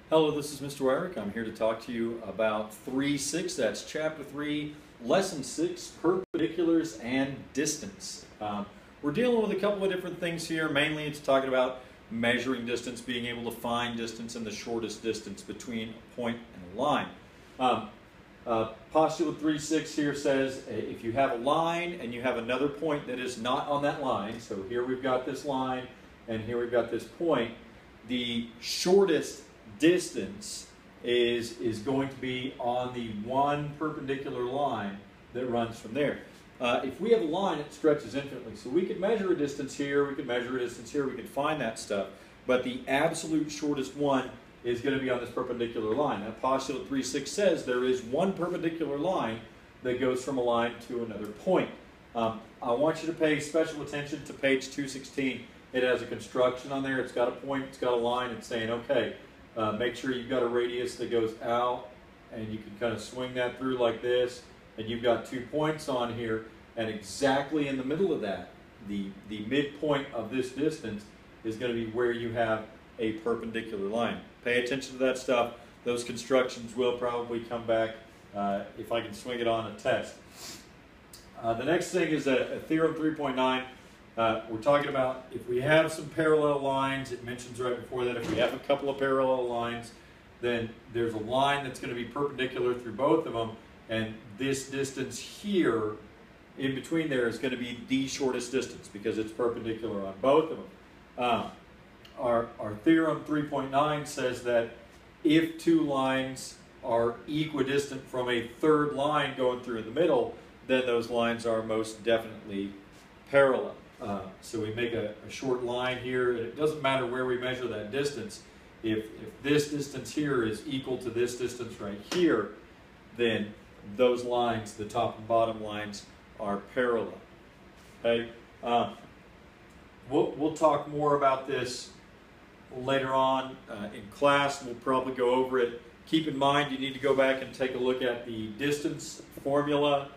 Hello, this is Mr. Wyrick. I'm here to talk to you about 3-6. That's Chapter 3, Lesson 6, Perpendiculars and Distance. We're dealing with a couple of different things here. Mainly it's talking about measuring distance, being able to find distance and the shortest distance between a point and a line. Postulate 3-6 here says if you have a line and you have another point that is not on that line, so here we've got this line and here we've got this point, the shortest distance is going to be on the one perpendicular line that runs from there. If we have a line, it stretches infinitely. So we could measure a distance here, we could measure a distance here, we could find that stuff. But the absolute shortest one is going to be on this perpendicular line. Now, Postulate 3-6 says there is one perpendicular line that goes from a line to another point. I want you to pay special attention to page 216. It has a construction on there. It's got a point, it's got a line. It's saying, okay, make sure you've got a radius that goes out, and you can kind of swing that through like this, and you've got 2 points on here, and exactly in the middle of that, the midpoint of this distance is going to be where you have a perpendicular line. Pay attention to that stuff. Those constructions will probably come back if I can swing it on a test. The next thing is a Theorem 3.9. We're talking about if we have some parallel lines. It mentions right before that if we have a couple of parallel lines, then there's a line that's going to be perpendicular through both of them, and this distance here in between there is going to be the shortest distance because it's perpendicular on both of them. Our Theorem 3.9 says that if two lines are equidistant from a third line going through in the middle, then those lines are most definitely parallel. So we make a short line here. It doesn't matter where we measure that distance. If this distance here is equal to this distance right here, then those lines, the top and bottom lines, are parallel. Okay? We'll talk more about this later on in class. We'll probably go over it. Keep in mind you need to go back and take a look at the distance formula.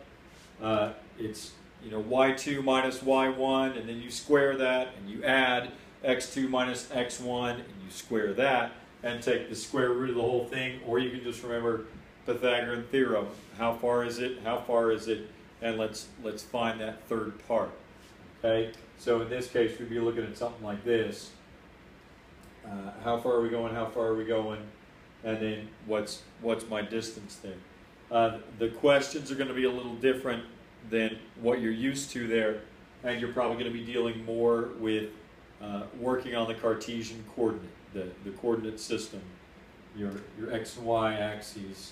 It's y2 minus y1, and then you square that, and you add x2 minus x1, and you square that, and take the square root of the whole thing, or you can just remember Pythagorean theorem. How far is it? How far is it? And let's find that third part. Okay? So in this case, we'd be looking at something like this. How far are we going? How far are we going? And then what's my distance there? The questions are going to be a little different than what you're used to there, and you're probably going to be dealing more with working on the Cartesian coordinate, the coordinate system, your x and y axes,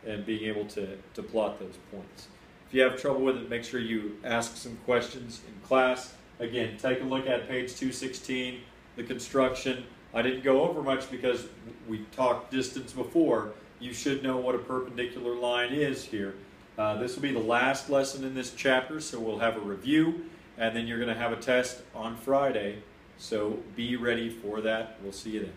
and being able to plot those points. If you have trouble with it, make sure you ask some questions in class. Again, take a look at page 216, the construction. I didn't go over much because we talked distance before. You should know what a perpendicular line is here. This will be the last lesson in this chapter, so we'll have a review, and then you're going to have a test on Friday. So be ready for that. We'll see you then.